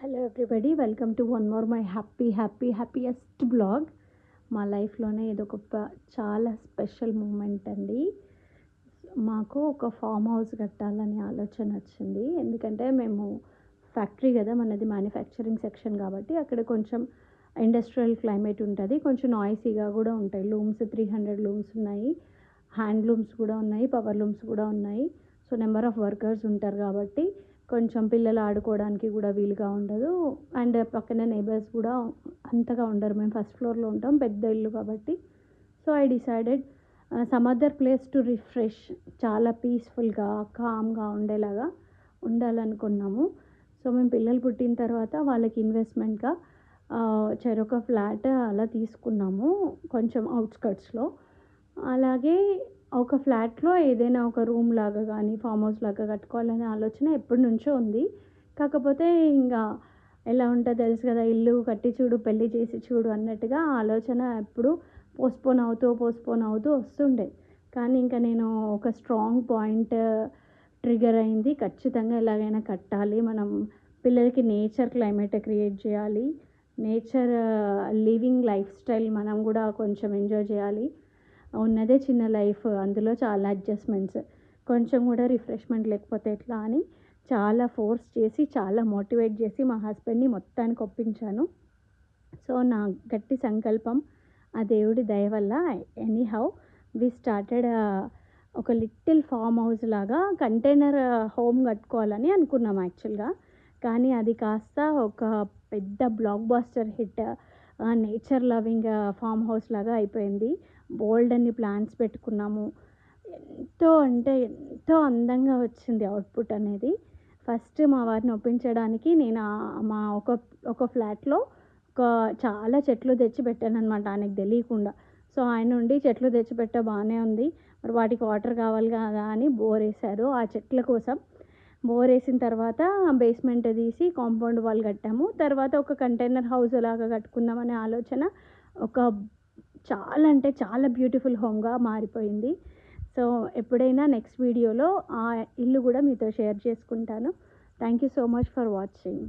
Hello everybody, welcome to one more my happiest blog. మా లైఫ్లోనే ఇది ఒక చాలా స్పెషల్ మూమెంట్ అండి. మాకు ఒక ఫామ్ హౌస్ కట్టాలని ఆలోచన వచ్చింది. ఎందుకంటే మేము ఫ్యాక్టరీ కదా, మనది మ్యానుఫ్యాక్చరింగ్ సెక్షన్ కాబట్టి అక్కడ కొంచెం ఇండస్ట్రియల్ క్లైమేట్ ఉంటుంది. కొంచెం నాయిసీగా కూడా ఉంటాయి. లూమ్స్ 300 లూమ్స్ ఉన్నాయి, హ్యాండ్ లూమ్స్ కూడా ఉన్నాయి, పవర్ లూమ్స్ కూడా ఉన్నాయి. సో నెంబర్ ఆఫ్ వర్కర్స్ ఉంటారు కాబట్టి కొంచెం పిల్లలు ఆడుకోవడానికి కూడా వీలుగా ఉండదు. అండ్ పక్కన నేబర్స్ కూడా అంతగా ఉండరు. మేము ఫస్ట్ ఫ్లోర్లో ఉంటాం, పెద్ద ఇల్లు కాబట్టి. So I decided some other place to refresh, చాలా పీస్ఫుల్గా కామ్గా ఉండేలాగా ఉండాలనుకున్నాము. సో మేము పిల్లలు పుట్టిన తర్వాత వాళ్ళకి ఇన్వెస్ట్మెంట్గా చెరొక ఫ్లాట్ అలా తీసుకున్నాము, కొంచెం అవుట్స్కట్స్లో. అలాగే ఒక ఫ్లాట్లో ఏదైనా ఒక రూమ్ లాగా కానీ ఫామ్ హౌస్ లాగా కట్టుకోవాలనే ఆలోచన ఎప్పటి నుంచో ఉంది. కాకపోతే ఇంకా ఎలా ఉంటుందో తెలుసు కదా, ఇల్లు కట్టి చూడు పెళ్ళి చేసి చూడు అన్నట్టుగా ఆలోచన ఎప్పుడు పోస్ట్పోన్ అవుతూ వస్తుండే. కానీ ఇంకా నేను ఒక స్ట్రాంగ్ పాయింట్ ట్రిగర్ అయింది. ఖచ్చితంగా ఎలాగైనా కట్టాలి, మనం పిల్లలకి నేచర్ క్లైమేట్ క్రియేట్ చేయాలి, నేచర్ లివింగ్ లైఫ్ స్టైల్ మనం కూడా కొంచెం ఎంజాయ్ చేయాలి. ఉన్నదే చిన్న లైఫ్, అందులో చాలా అడ్జస్ట్మెంట్స్, కొంచెం కూడా రిఫ్రెష్మెంట్ లేకపోతే ఎట్లా అని చాలా ఫోర్స్ చేసి, చాలా మోటివేట్ చేసి మా హస్బెండ్ని మొత్తానికి ఒప్పించాను. సో నా గట్టి సంకల్పం ఆ దేవుడి దయ వల్ల ఎనీహౌ వి స్టార్టెడ్ ఒక లిటిల్ ఫామ్ హౌస్ లాగా కంటైనర్ హోమ్ కట్టుకోవాలని అనుకున్నాం యాక్చువల్గా. కానీ అది కాస్త ఒక పెద్ద blockbuster hit, nature loving farm house లాగా అయిపోయింది. బోల్డ్ అన్ని ప్లాన్స్ పెట్టుకున్నాము. ఎంతో అందంగా వచ్చింది అవుట్పుట్ అనేది. ఫస్ట్ మా వారిని ఒప్పించడానికి నేను మా ఒక ఫ్లాట్లో చాలా చెట్లు తెచ్చి పెట్టానన్నమాట, ఆయనకు తెలియకుండా. సో ఆయన ఉండి చెట్లు తెచ్చిపెట్ట బాగానే ఉంది, మరి వాటికి వాటర్ కావాలి కదా అని బోర్ వేశారు. ఆ చెట్ల కోసం బోర్ వేసిన తర్వాత బేస్మెంట్ తీసి కాంపౌండ్ వాల్ కట్టాము. తర్వాత ఒక కంటైనర్ హౌస్ లాగా కట్టుకుందామనే ఆలోచన ఒక చాలా అంటే చాలా బ్యూటిఫుల్ హోమ్గా మారిపోయింది. సో ఎప్పుడైనా నెక్స్ట్ వీడియోలో ఆ ఇల్లు కూడా మీతో షేర్ చేసుకుంటాను. Thank you so much for watching.